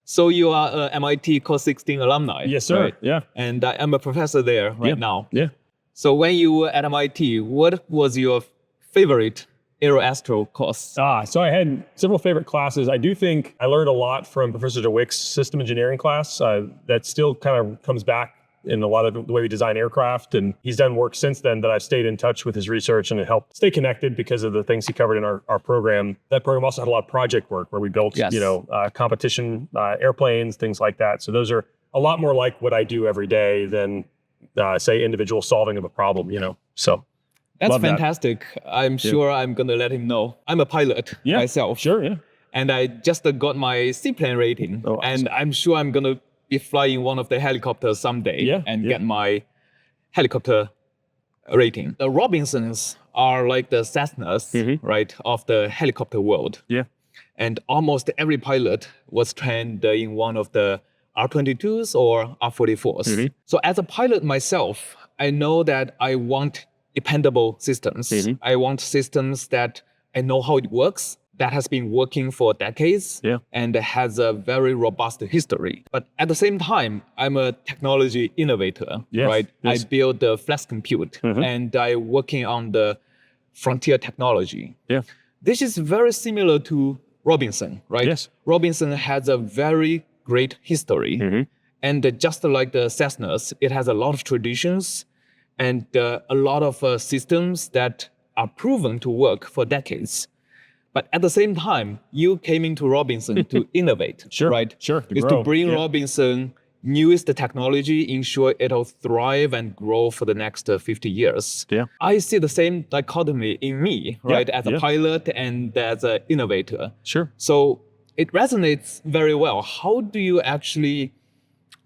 So you are a MIT Core 16 alumni. Yes, sir. Right? Yeah. And I'm a professor there right now. Yeah. So when you were at MIT, what was your favorite aeroastro course? So I had several favorite classes. I do think I learned a lot from Professor DeWick's system engineering class. That still kind of comes back in a lot of the way we design aircraft. And he's done work since then that I've stayed in touch with his research, and it helped stay connected because of the things he covered in our program. That program also had a lot of project work where we built, competition airplanes, things like that. So those are a lot more like what I do every day than say individual solving of a problem, so. That's fantastic. I'm sure I'm going to let him know. I'm a pilot myself. Sure, yeah. And I just got my seaplane rating. Oh, awesome. And I'm sure I'm going to be flying one of the helicopters someday get my helicopter rating. The Robinsons are like the Cessnas, right, of the helicopter world. Yeah. And almost every pilot was trained in one of the R-22s or R-44s. So as a pilot myself, I know that I want dependable systems. I want systems that I know how it works, that has been working for decades and has a very robust history. But at the same time, I'm a technology innovator, right? I build the Flexcompute and I'm working on the frontier technology. Yeah. This is very similar to Robinson, right? Yes. Robinson has a very great history. And just like the Cessnas, it has a lot of traditions and a lot of systems that are proven to work for decades. But at the same time, you came into Robinson to innovate, right? Sure. Is to bring Robinson newest technology, ensure it'll thrive and grow for the next 50 years. Yeah. I see the same dichotomy in me, right? As a pilot and as an innovator. Sure. So it resonates very well. How do you actually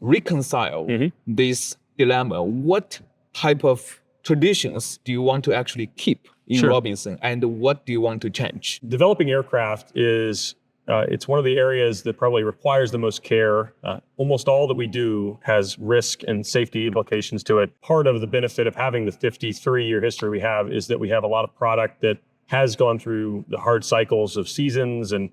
reconcile this dilemma? What type of traditions do you want to actually keep in Robinson, and what do you want to change? Developing aircraft is, it's one of the areas that probably requires the most care. Almost all that we do has risk and safety implications to it. Part of the benefit of having the 53-year history we have is that we have a lot of product that has gone through the hard cycles of seasons and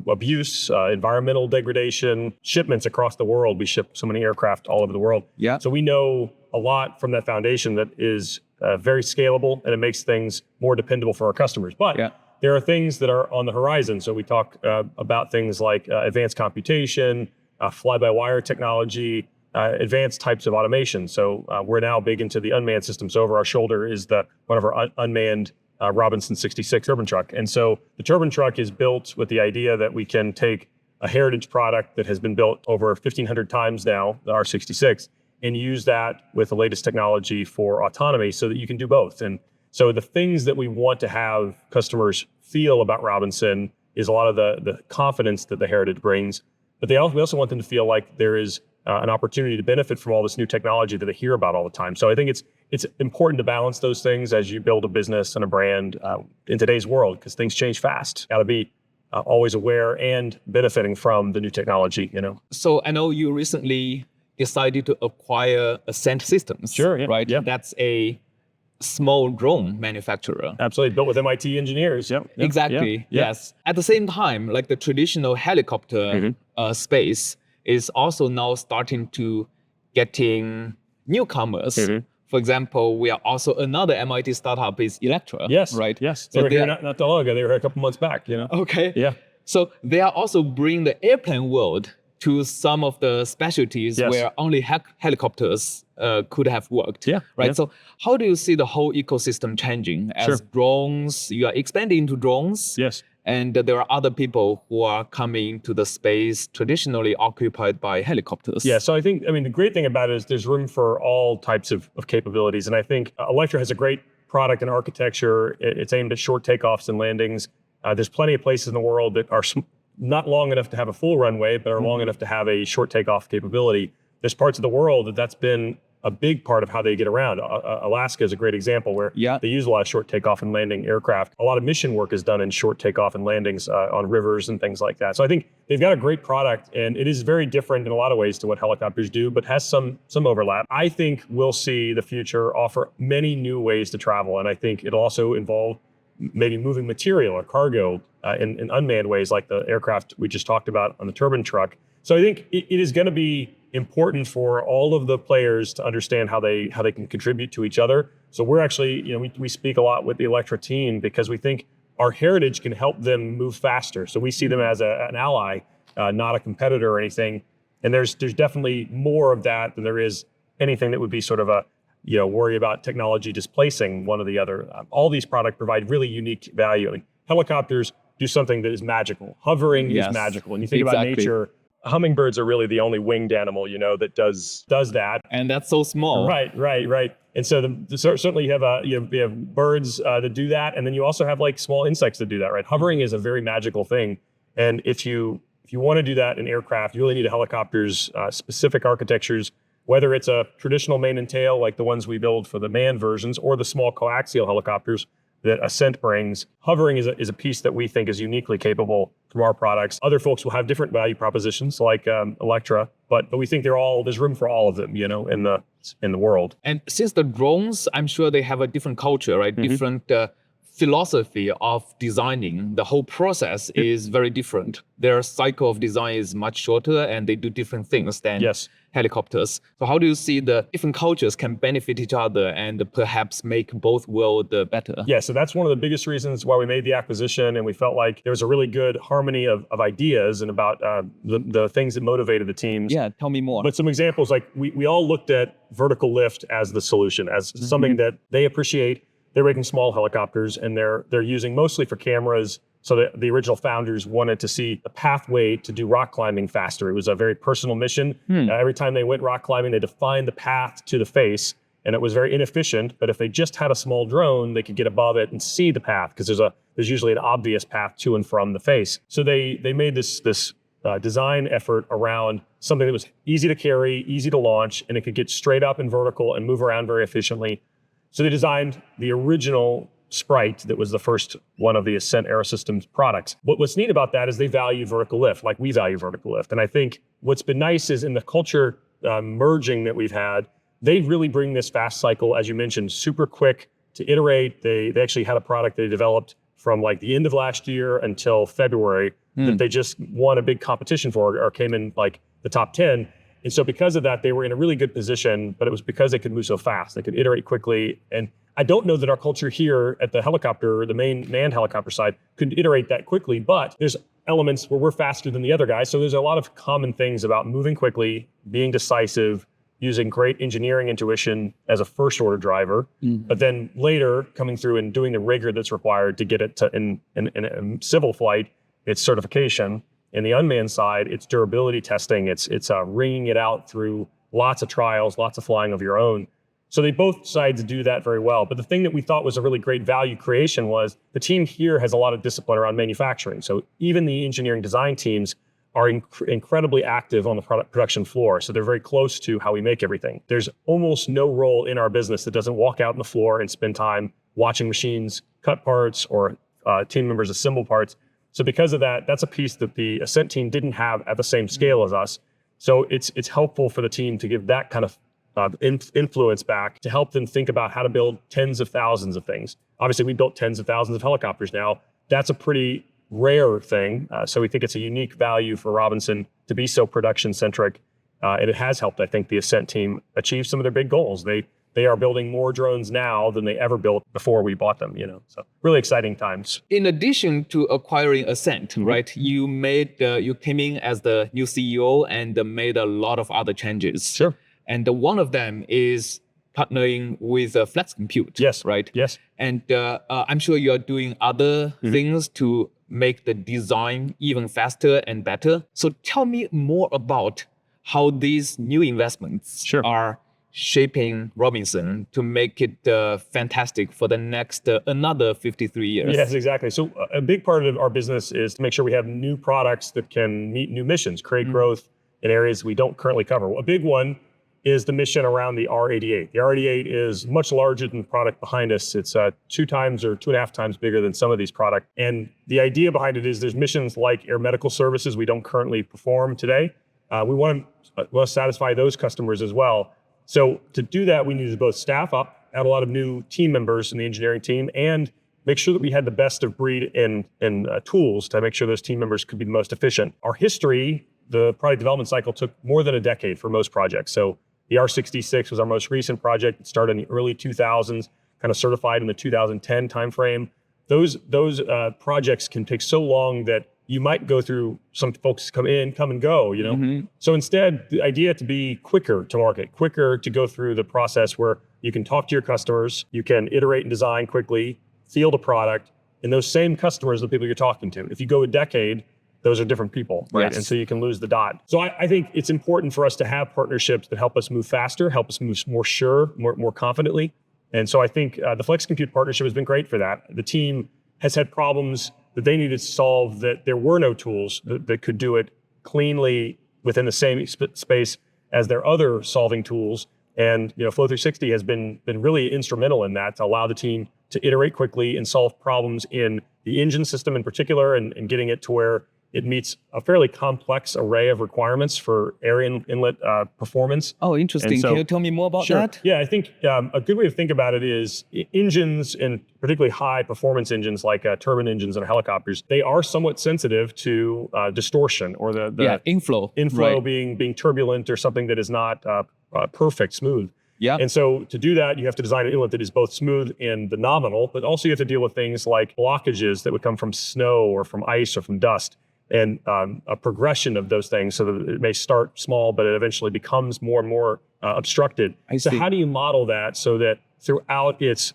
abuse, environmental degradation, shipments across the world. We ship so many aircraft all over the world. Yeah. So we know a lot from that foundation that is very scalable, and it makes things more dependable for our customers. But there are things that are on the horizon. So we talk about things like advanced computation, fly-by-wire technology, advanced types of automation. So we're now big into the unmanned systems. Over our shoulder is one of our unmanned Robinson 66 turbine truck. And so the turbine truck is built with the idea that we can take a heritage product that has been built over 1,500 times now, the R66, and use that with the latest technology for autonomy so that you can do both. And so the things that we want to have customers feel about Robinson is a lot of the confidence that the heritage brings, but we also want them to feel like there is an opportunity to benefit from all this new technology that they hear about all the time. So I think it's important to balance those things as you build a business and a brand in today's world, because things change fast. Got to be always aware and benefiting from the new technology, So I know you recently decided to acquire Ascent Systems. Sure, right? Yeah. That's a small drone manufacturer. Absolutely, built with MIT engineers. Yep. Exactly, yes. At the same time, like the traditional helicopter space is also now starting to getting newcomers. For example, we are also another MIT startup is Electra. Yes, right? Yes, they were here not that long ago. They were here a couple months back. Okay. Yeah. So they are also bringing the airplane world to some of the specialties where only helicopters could have worked. Yeah. Right. Yeah. So how do you see the whole ecosystem changing as drones? You are expanding into drones. Yes. And there are other people who are coming to the space traditionally occupied by helicopters. Yeah, so the great thing about it is there's room for all types of capabilities. And I think Electra has a great product and architecture. It's aimed at short takeoffs and landings. There's plenty of places in the world that are not long enough to have a full runway, but are long enough to have a short takeoff capability. There's parts of the world that's been a big part of how they get around. Alaska is a great example where they use a lot of short takeoff and landing aircraft. A lot of mission work is done in short takeoff and landings on rivers and things like that. So I think they've got a great product, and it is very different in a lot of ways to what helicopters do, but has some overlap. I think we'll see the future offer many new ways to travel, and I think it'll also involve maybe moving material or cargo in unmanned ways, like the aircraft we just talked about on the turbine truck. So I think it is going to be important for all of the players to understand how they can contribute to each other. So we're actually, we speak a lot with the Electra team because we think our heritage can help them move faster. So we see them as an ally, not a competitor or anything. And there's definitely more of that than there is anything that would be sort of a, worry about technology displacing one or the other. All these products provide really unique value. I mean, helicopters do something that is magical. Hovering is magical. And you think about nature, hummingbirds are really the only winged animal, that does that. And that's so small. Right. And so certainly you have birds that do that, and then you also have like small insects that do that. Right, hovering is a very magical thing, and if you want to do that in aircraft, you really need a helicopter's specific architectures. Whether it's a traditional main and tail like the ones we build for the manned versions, or the small coaxial helicopters that Ascent brings, hovering is a piece that we think is uniquely capable from our products. Other folks will have different value propositions like Electra, but we think there's room for all of them, in the world. And since the drones, I'm sure they have a different culture, right? Different philosophy of designing. The whole process is very different. Their cycle of design is much shorter, and they do different things than helicopters. So how do you see the different cultures can benefit each other and perhaps make both worlds better? Yeah, so that's one of the biggest reasons why we made the acquisition, and we felt like there was a really good harmony of ideas and about the things that motivated the teams. Yeah, tell me more. But some examples, like we all looked at vertical lift as the solution, as something that they appreciate. They're making small helicopters, and they're using mostly for cameras. So the original founders wanted to see a pathway to do rock climbing faster. It was a very personal mission. Every time they went rock climbing, they defined the path to the face, and it was very inefficient. But if they just had a small drone, they could get above it and see the path, because there's usually an obvious path to and from the face. So they made this design effort around something that was easy to carry, easy to launch, and it could get straight up and vertical and move around very efficiently. So they designed the original Sprite that was the first one of the Ascent Aerosystems products. What's neat about that is they value vertical lift, like we value vertical lift. And I think what's been nice is in the culture merging that we've had, they really bring this fast cycle, as you mentioned, super quick to iterate. They actually had a product they developed from like the end of last year until February that they just won a big competition for, or came in like the top 10. And so because of that, they were in a really good position, but it was because they could move so fast. They could iterate quickly. And I don't know that our culture here at the helicopter, the main manned helicopter side, could iterate that quickly, but there's elements where we're faster than the other guys. So there's a lot of common things about moving quickly, being decisive, using great engineering intuition as a first order driver, but then later coming through and doing the rigor that's required to get it to in civil flight, it's certification. In the unmanned side, it's durability testing. It's wringing it out through lots of trials, lots of flying of your own. So both sides do that very well. But the thing that we thought was a really great value creation was the team here has a lot of discipline around manufacturing. So even the engineering design teams are incredibly active on the production floor. So they're very close to how we make everything. There's almost no role in our business that doesn't walk out on the floor and spend time watching machines cut parts or team members assemble parts. So because of that, that's a piece that the Ascent team didn't have at the same scale as us. So it's helpful for the team to give that kind of influence back to help them think about how to build tens of thousands of things. Obviously, we built tens of thousands of helicopters now. That's a pretty rare thing. So we think it's a unique value for Robinson to be so production-centric. And it has helped, I think, the Ascent team achieve some of their big goals. They are building more drones now than they ever built before we bought them, So really exciting times. In addition to acquiring Ascent, right, you came in as the new CEO and made a lot of other changes. Sure. And one of them is partnering with Flexcompute. Yes. Right? Yes. And I'm sure you're doing other things to make the design even faster and better. So tell me more about how these new investments are shaping Robinson to make it fantastic for the next another 53 years. Yes, exactly. So a big part of our business is to make sure we have new products that can meet new missions, create growth in areas we don't currently cover. A big one is the mission around the R88. The R88 is much larger than the product behind us. It's 2 times or 2.5 times bigger than some of these products. And the idea behind it is there's missions like air medical services we don't currently perform today. We want to satisfy those customers as well. So to do that, we needed to both staff up, add a lot of new team members in the engineering team, and make sure that we had the best of breed in tools to make sure those team members could be the most efficient. Our history the product development cycle took more than a decade for most projects. So the R66 was our most recent project. It started in the early 2000s, kind of certified in the 2010 timeframe. Those projects can take so long that you might go through, some folks come and go, you know? So instead, the idea to be quicker to market, quicker to go through the process where you can talk to your customers, you can iterate and design quickly, field a product, and those same customers are the people you're talking to. If you go a decade, those are different people, right? Yes. And so you can lose the dot. So I think it's important for us to have partnerships that help us move faster, help us move more sure, more confidently. And so I think the Flexcompute partnership has been great for that. The team has had problems that they needed to solve, that there were no tools that could do it cleanly within the same space as their other solving tools. And Flow360 has been really instrumental in that, to allow the team to iterate quickly and solve problems in the engine system in particular, and getting it to where it meets a fairly complex array of requirements for air inlet performance. Oh, interesting. Can you tell me more about that? Yeah, I think a good way to think about it is engines, and particularly high performance engines like turbine engines and helicopters, they are somewhat sensitive to distortion, or the inflow right. being turbulent, or something that is not perfect, smooth. Yeah. And so to do that, you have to design an inlet that is both smooth in the nominal, but also you have to deal with things like blockages that would come from snow or from ice or from dust, and a progression of those things, so that it may start small, but it eventually becomes more and more obstructed. So how do you model that so that throughout its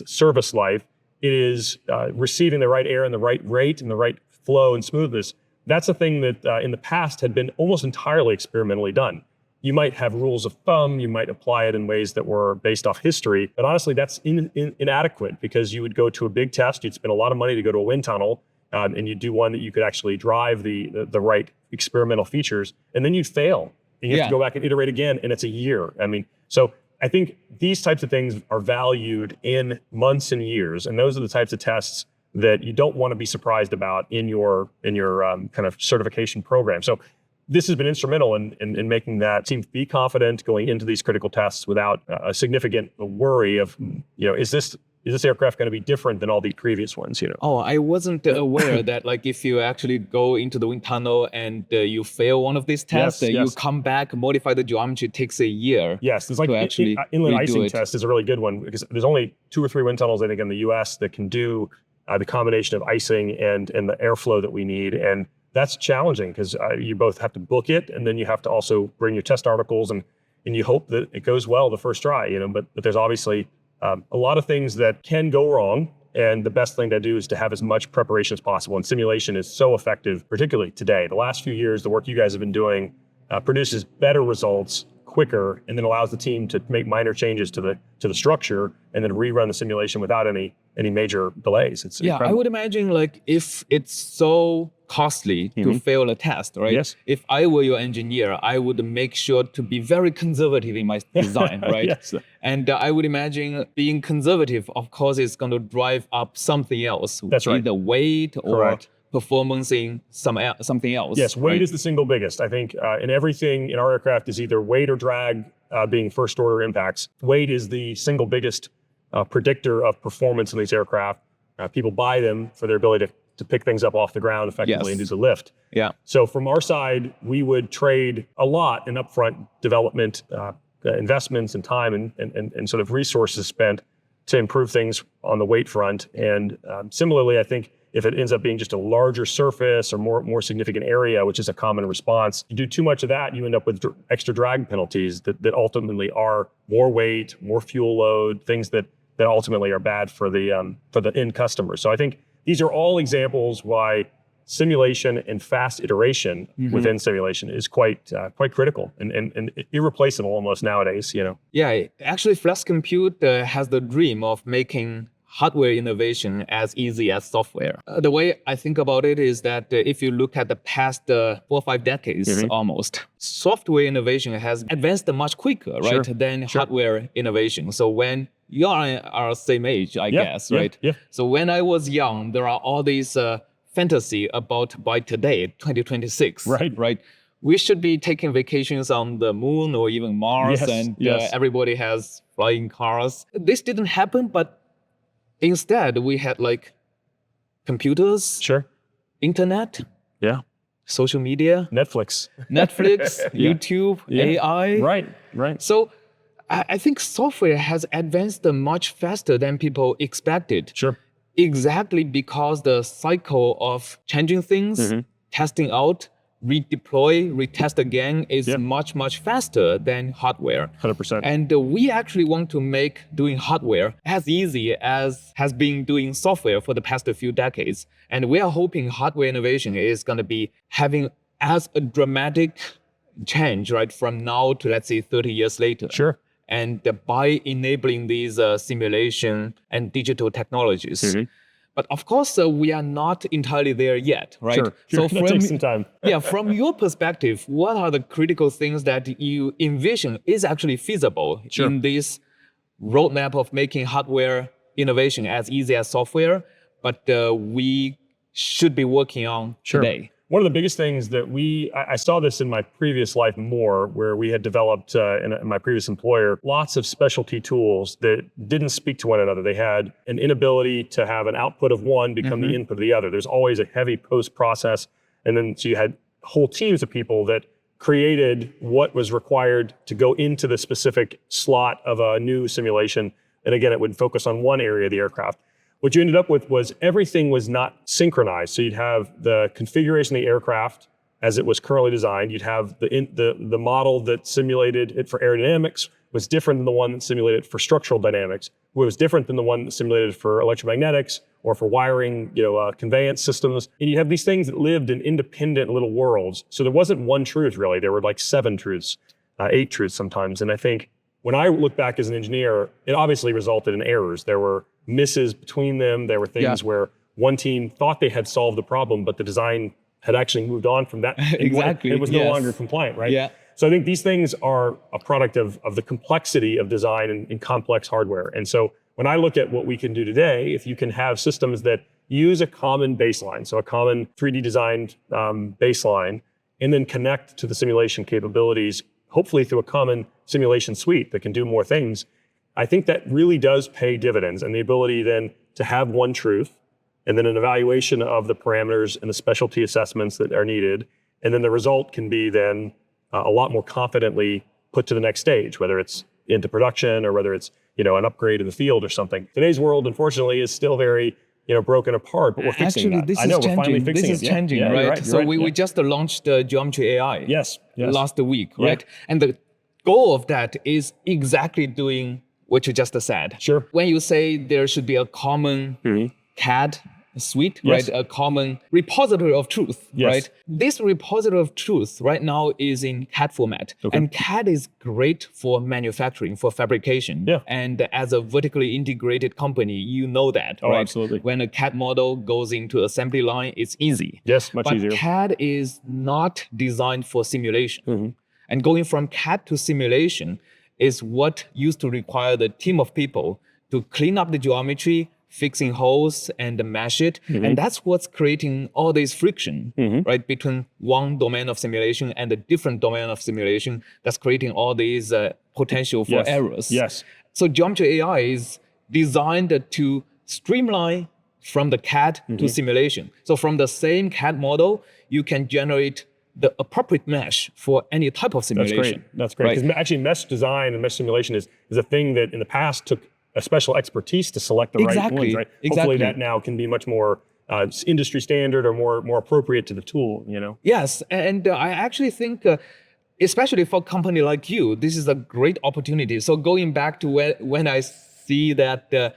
service life, it is receiving the right air and the right rate and the right flow and smoothness? That's a thing that in the past had been almost entirely experimentally done. You might have rules of thumb, you might apply it in ways that were based off history, but honestly, that's inadequate, because you would go to a big test, you'd spend a lot of money to go to a wind tunnel, and you do one that you could actually drive the right experimental features, and then you'd fail. And you have to go back and iterate again, and it's a year. I mean, so I think these types of things are valued in months and years, and those are the types of tests that you don't want to be surprised about in your kind of certification program. So this has been instrumental in making that team be confident going into these critical tests without a significant worry of, is this aircraft going to be different than all the previous ones? Oh, I wasn't aware that if you actually go into the wind tunnel and you fail one of these tests, you come back, modify the geometry, takes a year. Yes, there's inlet icing test is a really good one, because there's only 2 or 3 wind tunnels, I think, in the US that can do the combination of icing and the airflow that we need. And that's challenging, because you both have to book it, and then you have to also bring your test articles, and you hope that it goes well the first try. But there's obviously a lot of things that can go wrong, and the best thing to do is to have as much preparation as possible. And simulation is so effective, particularly today. The last few years, the work you guys have been doing produces better results quicker, and then allows the team to make minor changes to the structure, and then rerun the simulation without any major delays. It's incredible. I would imagine if it's so costly to fail a test, right? Yes. If I were your engineer, I would make sure to be very conservative in my design, right? Yes. And I would imagine being conservative, of course, is going to drive up something else. That's right. Either weight or performance in something else. Yes, weight is the single biggest. I think in everything in our aircraft is either weight or drag being first order impacts. Weight is the single biggest predictor of performance in these aircraft. People buy them for their ability to pick things up off the ground effectively and do the lift. Yeah. So from our side, we would trade a lot in upfront development investments and time and sort of resources spent to improve things on the weight front. And similarly, I think if it ends up being just a larger surface or more significant area, which is a common response, you do too much of that, you end up with extra drag penalties that ultimately are more weight, more fuel load, things that ultimately are bad for the end customer. So I think these are all examples why simulation and fast iteration within simulation is quite critical and irreplaceable almost nowadays. Yeah, actually, Flexcompute has the dream of making hardware innovation as easy as software. The way I think about it is that if you look at the past 4 or 5 decades almost, software innovation has advanced much quicker, right, than hardware innovation. So when you are our same age, I guess, right? Yeah. So when I was young, there are all these fantasy about by today, 2026, right? We should be taking vacations on the moon or even Mars, and everybody has flying cars. This didn't happen, but instead we had computers, internet, social media, Netflix, YouTube, AI. Right. So I think software has advanced much faster than people expected. Sure. Exactly because the cycle of changing things, testing out, redeploy, retest again is much, much faster than hardware. 100%. And we actually want to make doing hardware as easy as has been doing software for the past few decades. And we are hoping hardware innovation is going to be having as a dramatic change, right, from now to, let's say, 30 years later. Sure. And by enabling these simulation and digital technologies. But of course, we are not entirely there yet, right? Sure. So that takes some time. From your perspective, what are the critical things that you envision is actually feasible in this roadmap of making hardware innovation as easy as software, but we should be working on today? One of the biggest things that I saw this in my previous life more, where we had developed in my previous employer, lots of specialty tools that didn't speak to one another. They had an inability to have an output of one become the input of the other. There's always a heavy post-process. And then so you had whole teams of people that created what was required to go into the specific slot of a new simulation. And again, it would focus on one area of the aircraft. What you ended up with was everything was not synchronized. So you'd have the configuration of the aircraft as it was currently designed. You'd have the model that simulated it for aerodynamics was different than the one that simulated for structural dynamics. It was different than the one that simulated for electromagnetics or for wiring, conveyance systems. And you have these things that lived in independent little worlds. So there wasn't one truth really. There were like 7 truths, 8 truths sometimes. And I think when I look back as an engineer, it obviously resulted in errors. There were misses between them. There were things where one team thought they had solved the problem, but the design had actually moved on from that. Exactly. It was no longer compliant, right? Yeah. So I think these things are a product of the complexity of design in complex hardware. And so when I look at what we can do today, if you can have systems that use a common baseline, so a common 3D designed baseline, and then connect to the simulation capabilities, hopefully through a common simulation suite that can do more things, I think that really does pay dividends, and the ability then to have one truth and then an evaluation of the parameters and the specialty assessments that are needed. And then the result can be then a lot more confidently put to the next stage, whether it's into production or whether it's, an upgrade in the field or something. Today's world, unfortunately, is still very, broken apart, but we're fixing that. This I know, is we're finally fixing This is changing, yeah, right? You're right. So we just launched GeometryAI yes. last week, right? And the goal of that is exactly doing what you just said. Sure. When you say there should be a common CAD suite, right? A common repository of truth, right? This repository of truth right now is in CAD format. Okay. And CAD is great for manufacturing, for fabrication. Yeah. And as a vertically integrated company, you know that, Oh, right? absolutely. When a CAD model goes into assembly line, it's easy. Yes, much but easier. CAD is not designed for simulation. And going from CAD to simulation is what used to require the team of people to clean up the geometry, fixing holes and mesh it. And that's what's creating all this friction, right, between one domain of simulation and a different domain of simulation that's creating all these potential for errors. Yes. So GeometryAI is designed to streamline from the CAD to simulation. So from the same CAD model, you can generate the appropriate mesh for any type of simulation. That's great. Because actually mesh design and mesh simulation is a thing that in the past took a special expertise to select the right ones, right? Hopefully that now can be much more industry standard or more appropriate to the tool, Yes, and I actually think, especially for a company like you, this is a great opportunity. So going back to when I see that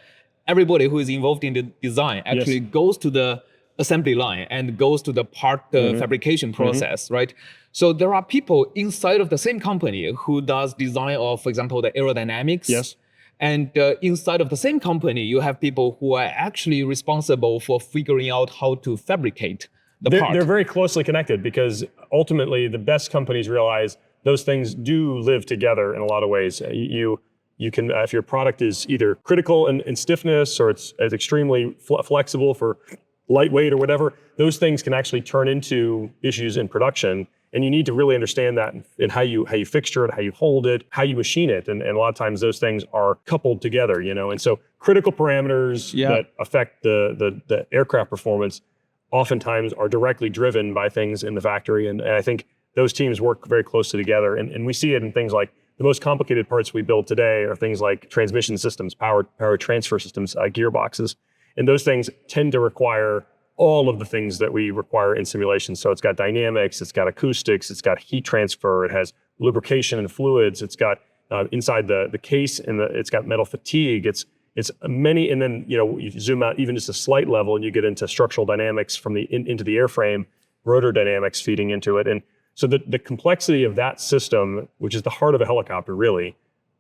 everybody who is involved in the design actually goes to the assembly line and goes to the part fabrication process, right? So there are people inside of the same company who does design of, for example, the aerodynamics. Yes. And inside of the same company, you have people who are actually responsible for figuring out how to fabricate the part. They're very closely connected because ultimately the best companies realize those things do live together in a lot of ways. You can, if your product is either critical in stiffness or it's extremely flexible for lightweight or whatever, those things can actually turn into issues in production. And you need to really understand that in how you fixture it, how you hold it, how you machine it. And a lot of times those things are coupled together, And so critical parameters that affect the aircraft performance oftentimes are directly driven by things in the factory. And I think those teams work very closely together. And we see it in things like the most complicated parts we build today are things like transmission systems, power transfer systems, gearboxes. And those things tend to require all of the things that we require in simulation. So it's got dynamics, it's got acoustics, it's got heat transfer, it has lubrication and fluids, it's got inside the case, and it's got metal fatigue. It's many, and then you zoom out even just a slight level, and you get into structural dynamics from into the airframe, rotor dynamics feeding into it, and so the complexity of that system, which is the heart of a helicopter, really,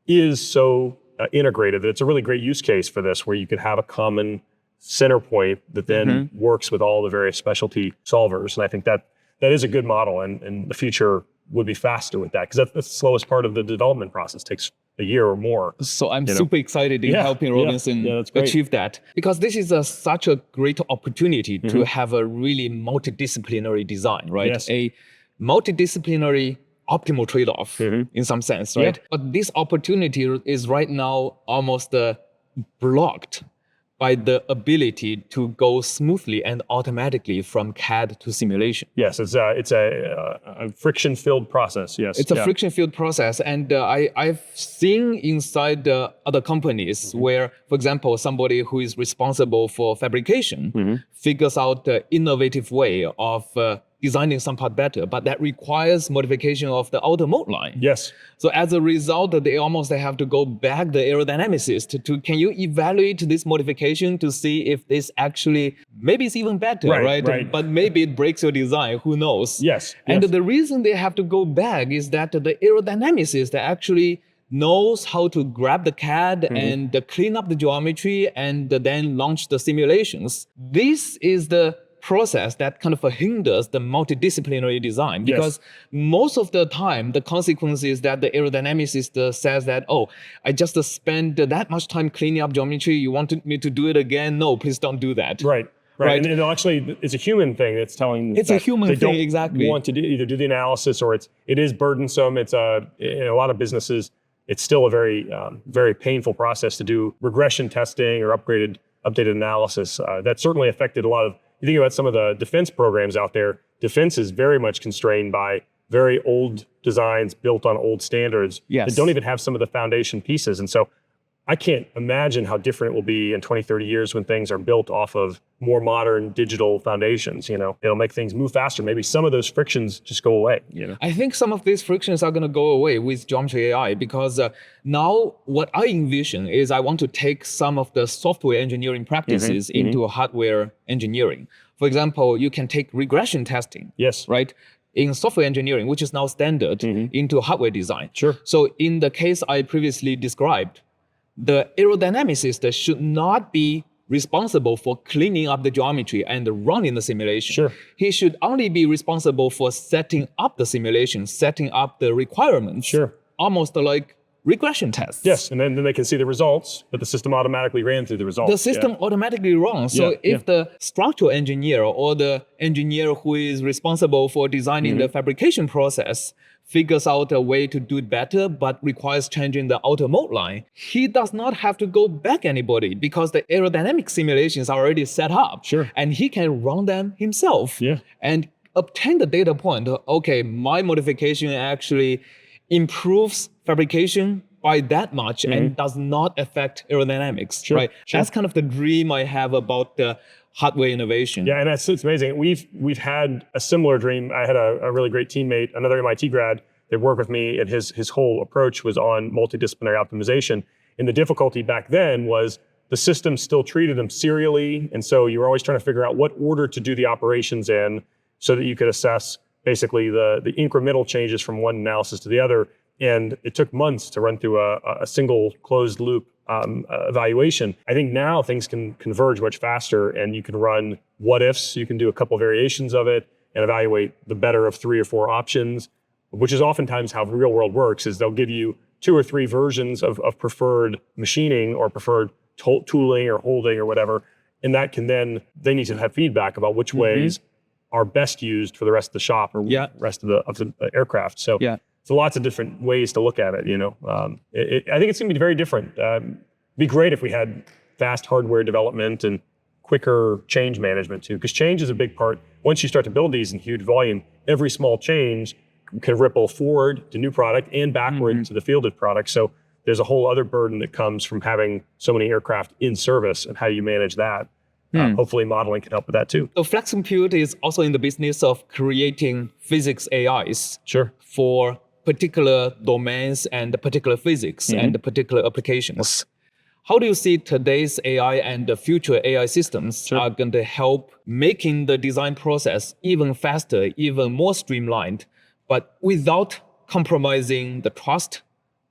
is so integrated that it's a really great use case for this, where you could have a common center point that then works with all the various specialty solvers, and I think that is a good model, and the future would be faster with that, because that's the slowest part of the development process. It takes a year or more. So I'm super excited in helping Robinson achieve that, because this is such a great opportunity to have a really multidisciplinary design, right? Yes. A multidisciplinary optimal trade-off in some sense, right? But this opportunity is right now almost blocked by the ability to go smoothly and automatically from CAD to simulation. Yes, it's a friction-filled process. Yes, it's a friction-filled process, and I've seen inside other companies where, for example, somebody who is responsible for fabrication figures out the innovative way of designing some part better, but that requires modification of the outer mold line. Yes. So as a result, they almost have to go back the aerodynamicist to can you evaluate this modification to see if this actually, maybe it's even better, right? But maybe it breaks your design, who knows? Yes. And the reason they have to go back is that the aerodynamicist actually knows how to grab the CAD and clean up the geometry and then launch the simulations. This is the process that kind of hinders the multidisciplinary design, because most of the time the consequence is that the aerodynamicist says that, oh, I just spent that much time cleaning up geometry, you wanted me to do it again? No, please don't do that. Right. And actually, it's a human thing that's telling. It's a human thing, exactly. Want to either do the analysis, or it is burdensome. It's in a lot of businesses, it's still a very very painful process to do regression testing or updated analysis. That certainly affected a lot of. You think about some of the defense programs out there, defense is very much constrained by very old designs built on old standards that don't even have some of the foundation pieces. And so I can't imagine how different it will be in 20, 30 years when things are built off of more modern digital foundations. It'll make things move faster. Maybe some of those frictions just go away. I think some of these frictions are going to go away with GeometryAI, because now what I envision is I want to take some of the software engineering practices into hardware engineering. For example, you can take regression testing. Yes. Right? In software engineering, which is now standard, into hardware design. Sure. So in the case I previously described, the aerodynamicist should not be responsible for cleaning up the geometry and running the simulation. Sure. He should only be responsible for setting up the simulation, setting up the requirements. Sure. Almost like regression tests. Yes, and then they can see the results, but the system automatically ran through the results. The system automatically runs. So if the structural engineer or the engineer who is responsible for designing the fabrication process figures out a way to do it better, but requires changing the outer mold line, he does not have to go back anybody, because the aerodynamic simulations are already set up. Sure. And he can run them himself. And obtain the data point. Okay, my modification actually improves fabrication by that much and does not affect aerodynamics, right? That's kind of the dream I have about the hardware innovation. Yeah, and it's amazing. We've had a similar dream. I had a really great teammate, another MIT grad, that worked with me, and his whole approach was on multidisciplinary optimization. And the difficulty back then was the system still treated them serially, and so you were always trying to figure out what order to do the operations in, so that you could assess basically the incremental changes from one analysis to the other. And it took months to run through a single closed loop evaluation. I think now things can converge much faster, and you can run what ifs. You can do a couple variations of it and evaluate the better of 3 or 4 options, which is oftentimes how real world works. Is they'll give you 2 or 3 versions of preferred machining or preferred tooling or holding or whatever, and that can then they need to have feedback about which ways are best used for the rest of the shop or rest of the aircraft. So. So lots of different ways to look at it, I think it's going to be very different. It'd be great if we had fast hardware development and quicker change management too, because change is a big part. Once you start to build these in huge volume, every small change can ripple forward to new product and backward to the fielded product. So there's a whole other burden that comes from having so many aircraft in service and how you manage that. Hopefully modeling can help with that too. So Flexcompute is also in the business of creating physics AIs for particular domains and particular physics and particular applications. How do you see today's AI and the future AI systems are going to help making the design process even faster, even more streamlined, but without compromising the trust,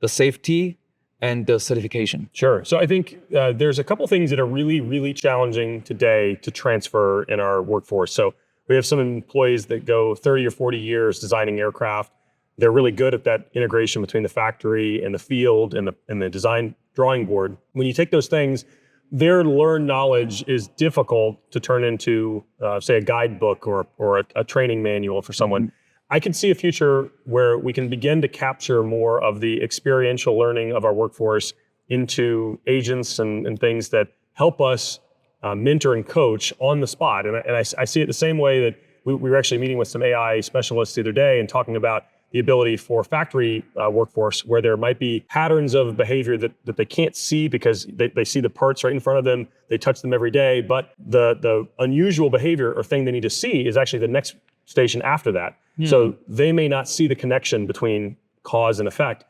the safety, and the certification? Sure. So I think there's a couple things that are really, really challenging today to transfer in our workforce. So we have some employees that go 30 or 40 years designing aircraft. They're really good at that integration between the factory and the field and the design drawing board. When you take those things, their learned knowledge is difficult to turn into, say, a guidebook or a training manual for someone. I can see a future where we can begin to capture more of the experiential learning of our workforce into agents and things that help us mentor and coach on the spot. And I see it the same way that we were actually meeting with some AI specialists the other day and talking about the ability for factory workforce where there might be patterns of behavior that they can't see because they see the parts right in front of them, they touch them every day, but the unusual behavior or thing they need to see is actually the next station after that. So they may not see the connection between cause and effect.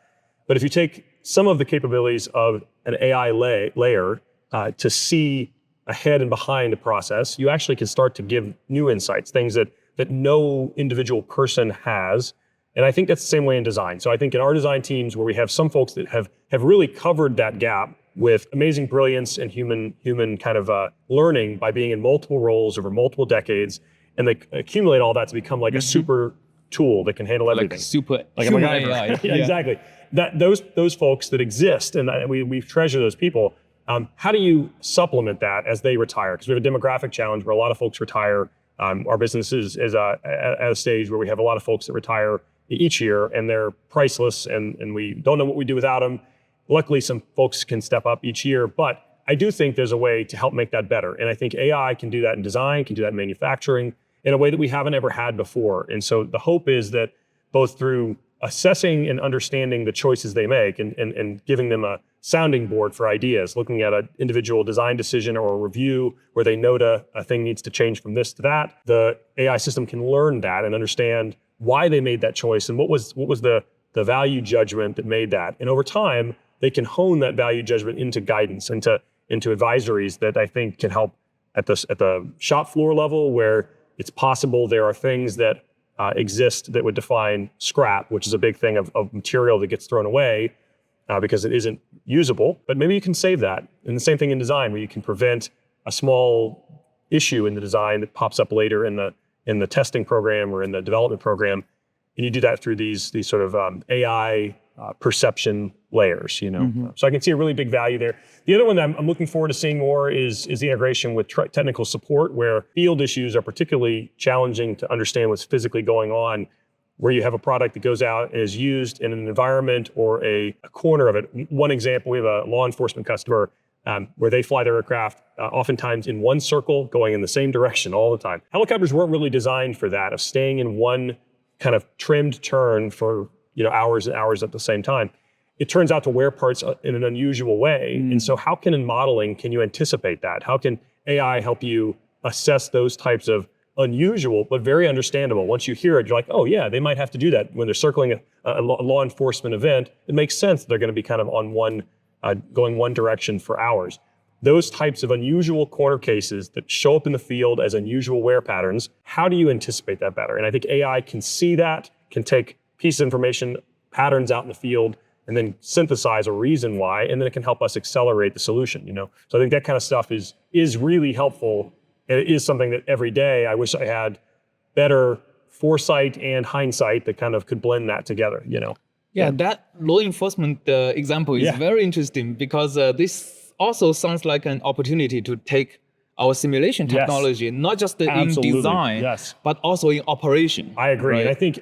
But if you take some of the capabilities of an AI layer to see ahead and behind a process, you actually can start to give new insights, things that no individual person has. And I think that's the same way in design. So I think in our design teams where we have some folks that have really covered that gap with amazing brilliance and human kind of learning by being in multiple roles over multiple decades, and they accumulate all that to become like a super tool that can handle everything. Like human AI. Yeah, exactly. Those folks that exist, and we treasure those people. How do you supplement that as they retire? Because we have a demographic challenge where a lot of folks retire. Our business is at a stage where we have a lot of folks that retire each year, and they're priceless, and we don't know what we do without them. Luckily, some folks can step up each year, but I do think there's a way to help make that better. And I think AI can do that in design, can do that in manufacturing, in a way that we haven't ever had before. And so the hope is that both through assessing and understanding the choices they make and giving them a sounding board for ideas, looking at an individual design decision or a review where they note a thing needs to change from this to that, the AI system can learn that and understand why they made that choice and what was the value judgment that made that. And over time, they can hone that value judgment into guidance, into advisories that I think can help at the shop floor level, where it's possible there are things that exist that would define scrap, which is a big thing of material that gets thrown away because it isn't usable. But maybe you can save that. And the same thing in design, where you can prevent a small issue in the design that pops up later in the testing program or in the development program. And you do that through these sort of AI perception layers, So I can see a really big value there. The other one that I'm looking forward to seeing more is the integration with technical support, where field issues are particularly challenging to understand what's physically going on, where you have a product that goes out and is used in an environment or a corner of it. One example, we have a law enforcement customer where they fly their aircraft oftentimes in one circle, going in the same direction all the time. Helicopters weren't really designed for that, of staying in one kind of trimmed turn for hours and hours at the same time. It turns out to wear parts in an unusual way. And so how can in modeling, can you anticipate that? How can AI help you assess those types of unusual, but very understandable? Once you hear it, you're like, oh yeah, they might have to do that. When they're circling a law enforcement event, it makes sense they're going to be kind of on going one direction for hours. Those types of unusual corner cases that show up in the field as unusual wear patterns, how do you anticipate that better? And I think AI can see that, can take piece of information, patterns out in the field, and then synthesize a reason why, and then it can help us accelerate the solution, So I think that kind of stuff is really helpful, and it is something that every day I wish I had better foresight and hindsight that kind of could blend that together, Yeah, that law enforcement example is very interesting, because this also sounds like an opportunity to take our simulation technology, not just in design, but also in operation. I agree. Right? And I think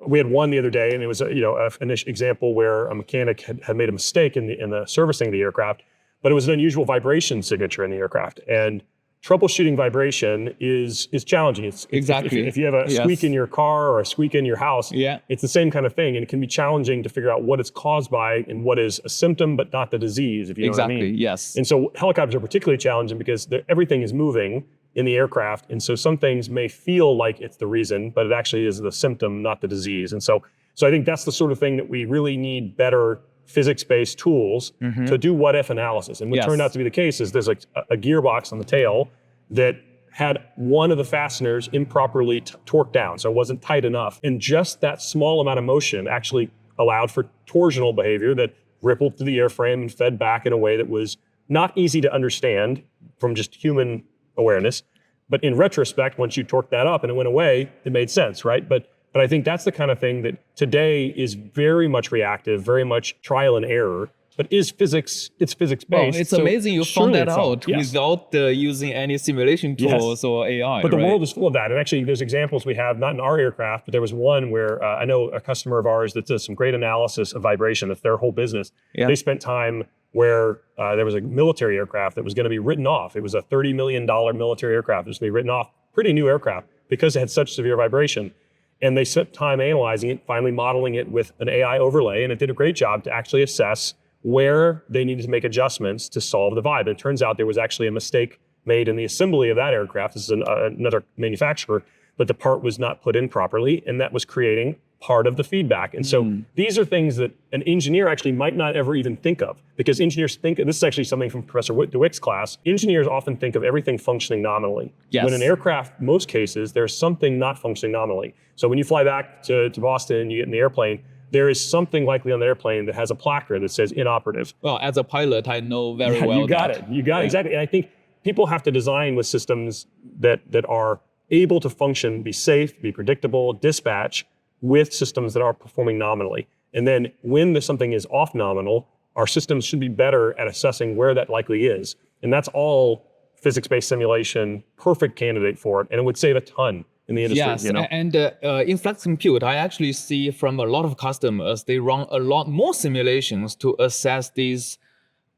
we had one the other day, and it was an example where a mechanic had made a mistake in the servicing of the aircraft, but it was an unusual vibration signature in the aircraft. And troubleshooting vibration is challenging. Exactly. If you have a squeak in your car or a squeak in your house, it's the same kind of thing. And it can be challenging to figure out what it's caused by and what is a symptom, but not the disease, if you know what I mean. Yes. And so helicopters are particularly challenging because everything is moving in the aircraft. And so some things may feel like it's the reason, but it actually is the symptom, not the disease. And so I think that's the sort of thing that we really need better physics-based tools to do what-if analysis. And what turned out to be the case is there's like a gearbox on the tail that had one of the fasteners improperly torqued down, so it wasn't tight enough. And just that small amount of motion actually allowed for torsional behavior that rippled through the airframe and fed back in a way that was not easy to understand from just human awareness. But in retrospect, once you torqued that up and it went away, it made sense, right? But I think that's the kind of thing that today is very much reactive, very much trial and error, but it's physics-based. Well, it's amazing you found that out without using any simulation tools or AI. But the world is full of that. And actually, there's examples we have, not in our aircraft, but there was one where I know a customer of ours that does some great analysis of vibration. That's their whole business. They spent time where there was a military aircraft that was going to be written off. It was a $30 million military aircraft. It was going to be written off, pretty new aircraft, because it had such severe vibration. And they spent time analyzing it, finally modeling it with an AI overlay, and it did a great job to actually assess where they needed to make adjustments to solve the vibe. And it turns out there was actually a mistake made in the assembly of that aircraft. This is another manufacturer, but the part was not put in properly, and that was creating part of the feedback. And so these are things that an engineer actually might not ever even think of, because engineers think, this is actually something from Professor DeWick's class, engineers often think of everything functioning nominally. When an aircraft, most cases, there's something not functioning nominally. So when you fly back to Boston and you get in the airplane, there is something likely on the airplane that has a placard that says inoperative. Well, as a pilot, I know very well You got it, exactly. And I think people have to design with systems that are able to function, be safe, be predictable, dispatch, with systems that are performing nominally. And then when something is off nominal, our systems should be better at assessing where that likely is. And that's all physics-based simulation, perfect candidate for it. And it would save a ton in the industry. Yes, and in Flexcompute, I actually see from a lot of customers, they run a lot more simulations to assess these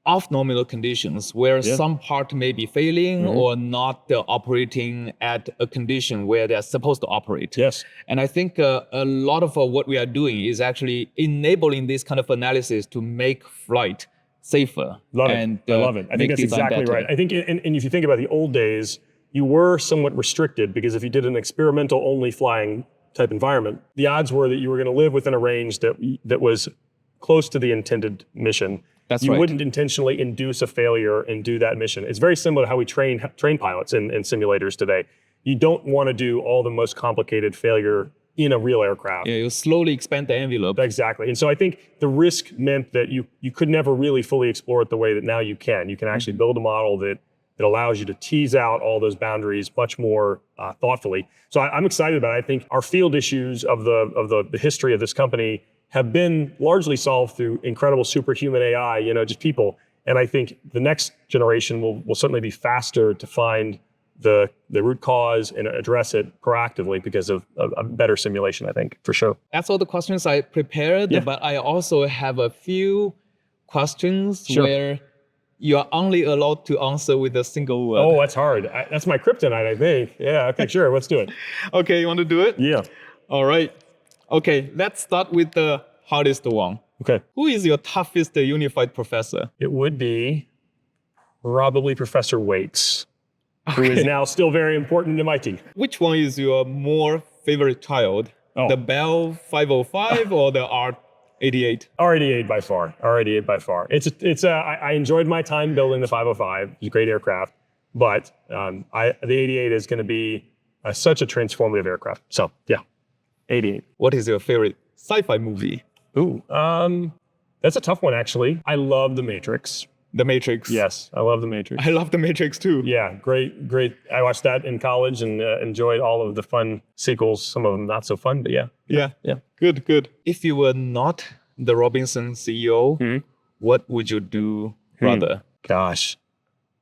off-nominal conditions where some part may be failing or not operating at a condition where they're supposed to operate. And I think a lot of what we are doing is actually enabling this kind of analysis to make flight safer. I love it. I think that's exactly right. I think, and if you think about the old days, you were somewhat restricted because if you did an experimental only flying type environment, the odds were that you were going to live within a range that was close to the intended mission. You wouldn't intentionally induce a failure and do that mission. It's very similar to how we train pilots in simulators today. You don't want to do all the most complicated failure in a real aircraft. Yeah, you slowly expand the envelope. Exactly. And so I think the risk meant that you could never really fully explore it the way that now you can. You can actually build a model that allows you to tease out all those boundaries much more thoughtfully. So I'm excited about it. I think our field issues of the history of this company have been largely solved through incredible superhuman AI, just people. And I think the next generation will certainly be faster to find the root cause and address it proactively because of a better simulation, I think, for sure. That's all the questions I prepared, but I also have a few questions where you are only allowed to answer with a single word. Oh, that's hard. That's my kryptonite, I think. Yeah, okay, sure, let's do it. Okay, you want to do it? Yeah. All right. Okay, let's start with the hardest one. Okay. Who is your toughest unified professor? It would be probably Professor Waits, who is now still very important to MIT. Which one is your more favorite child? The Bell 505 or the R88? R88 by far. R88 by far. I enjoyed my time building the 505. It's a great aircraft, but the 88 is going to be such a transformative aircraft. So yeah, 88. What is your favorite sci-fi movie? Ooh, that's a tough one actually. I love The Matrix. The Matrix. Yes, I love The Matrix. I love The Matrix too. Yeah, great. I watched that in college and enjoyed all of the fun sequels. Some of them not so fun, but yeah. Good. If you were not the Robinson CEO, what would you do rather? Gosh,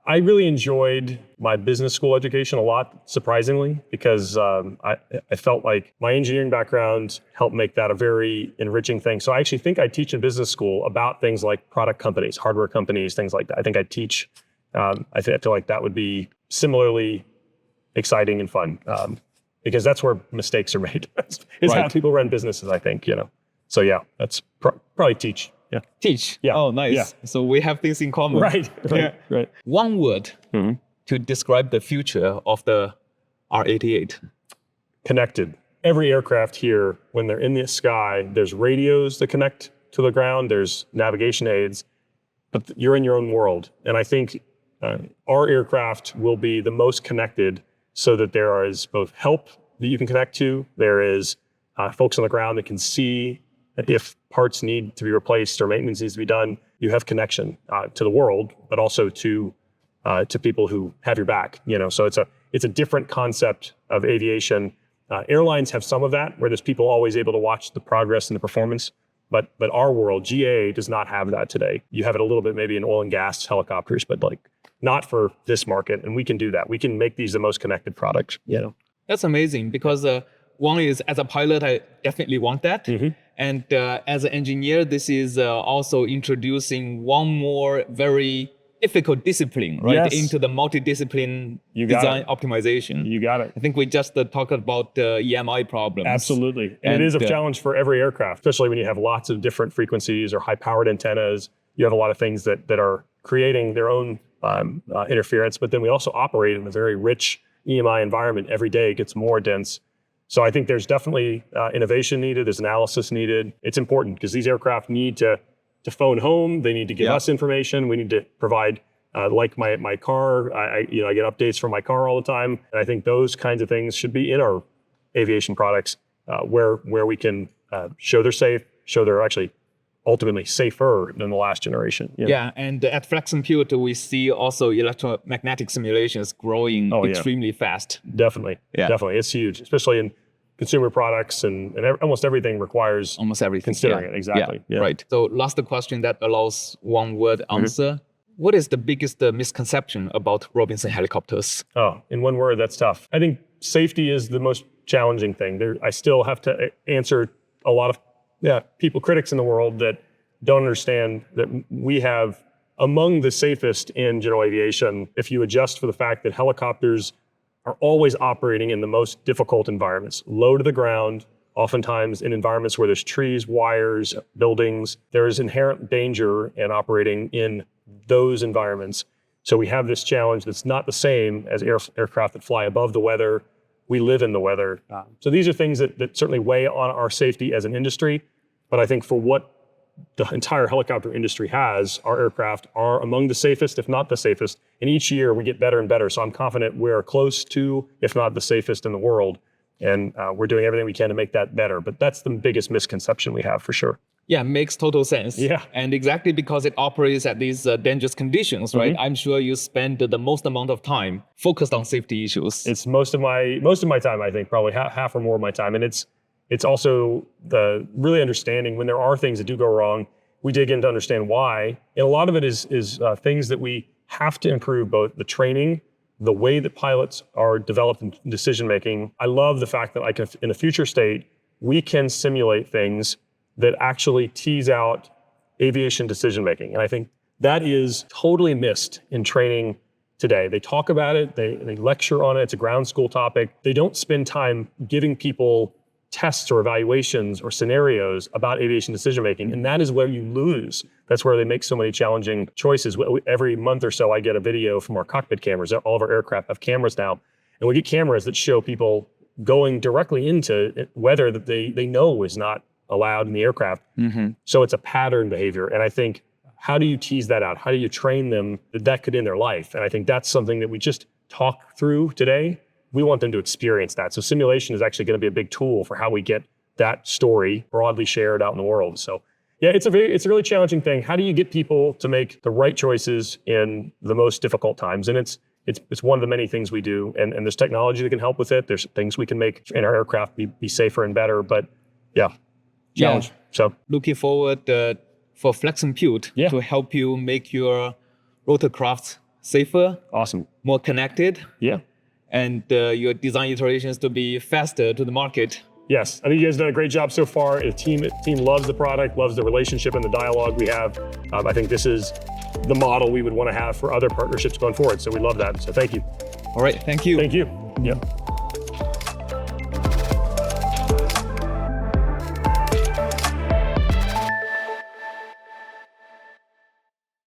I really enjoyed my business school education a lot, surprisingly, because I felt like my engineering background helped make that a very enriching thing. So I actually think I teach in business school about things like product companies, hardware companies, things like that. I think I teach, I feel like that would be similarly exciting and fun because that's where mistakes are made. It's how people run businesses, I think, So yeah, that's probably teach. Yeah. Teach. Yeah. Oh, nice. Yeah. So we have things in common. Right. One word to describe the future of the R88. Connected. Every aircraft here, when they're in the sky, there's radios that connect to the ground, there's navigation aids, but you're in your own world. And I think our aircraft will be the most connected so that there is both help that you can connect to, there is folks on the ground that can see if parts need to be replaced or maintenance needs to be done. You have connection to the world, but also to people who have your back. So it's a different concept of aviation. Airlines have some of that, where there's people always able to watch the progress and the performance. But our world, GA, does not have that today. You have it a little bit maybe in oil and gas helicopters, but not for this market. And we can do that. We can make these the most connected product. That's amazing because one is, as a pilot, I definitely want that. And as an engineer, this is also introducing one more very difficult discipline, right? Yes. Into the multidiscipline design optimization. You got it. I think we just talked about EMI problems. Absolutely. And it is a challenge for every aircraft, especially when you have lots of different frequencies or high-powered antennas. You have a lot of things that are creating their own interference, but then we also operate in a very rich EMI environment. Every day it gets more dense. So I think there's definitely innovation needed. There's analysis needed. It's important because these aircraft need to phone home. They need to give us information. We need to provide, like my car. I get updates from my car all the time. And I think those kinds of things should be in our aviation products, where we can show they're safe, show they're actually ultimately safer than the last generation. Yeah, and at Flexcompute, we see also electromagnetic simulations growing extremely fast. Definitely. It's huge, especially in consumer products and almost everything requires almost everything considering it. Exactly. Right. So last question that allows one word answer. What is the biggest misconception about Robinson helicopters? Oh, in one word, that's tough. I think safety is the most challenging thing. I still have to answer a lot of critics in the world that don't understand that we have among the safest in general aviation, if you adjust for the fact that helicopters are always operating in the most difficult environments, low to the ground, oftentimes in environments where there's trees, wires, buildings. There is inherent danger in operating in those environments. So we have this challenge that's not the same as aircraft that fly above the weather. We live in the weather. So these are things that certainly weigh on our safety as an industry. But I think for what the entire helicopter industry has, our aircraft are among the safest, if not the safest. And each year we get better and better. So I'm confident we're close to, if not the safest in the world. And we're doing everything we can to make that better. But that's the biggest misconception we have for sure. Yeah, makes total sense. Yeah. And exactly because it operates at these dangerous conditions, right? I'm sure you spend the most amount of time focused on safety issues. It's most of my time, I think, probably half or more of my time. And it's also the really understanding when there are things that do go wrong, we dig in to understand why. And a lot of it is things that we have to improve, both the training, the way that pilots are developed in decision-making. I love the fact that in a future state, we can simulate things that actually tease out aviation decision-making. And I think that is totally missed in training today. They talk about it, they lecture on it, it's a ground school topic. They don't spend time giving people tests or evaluations or scenarios about aviation decision-making. And that is where you lose. That's where they make so many challenging choices. Every month or so, I get a video from our cockpit cameras. All of our aircraft have cameras now. And we get cameras that show people going directly into weather that they know is not allowed in the aircraft. So it's a pattern behavior. And I think, how do you tease that out? How do you train them that could end their life? And I think that's something that we just talk through today. We want them to experience that. So simulation is actually going to be a big tool for how we get that story broadly shared out in the world. So yeah, it's a really challenging thing. How do you get people to make the right choices in the most difficult times? And it's one of the many things we do. And there's technology that can help with it. There's things we can make in our aircraft be safer and better. But challenge. So looking forward for Flexcompute to help you make your rotorcraft safer, Awesome. more connected, Yeah. and your design iterations to be faster to the market. Yes, I think you guys have done a great job so far. The team loves the product, loves the relationship and the dialogue we have. I think this is the model we would want to have for other partnerships going forward. So we love that. So thank you. All right, thank you. Thank you. Yep.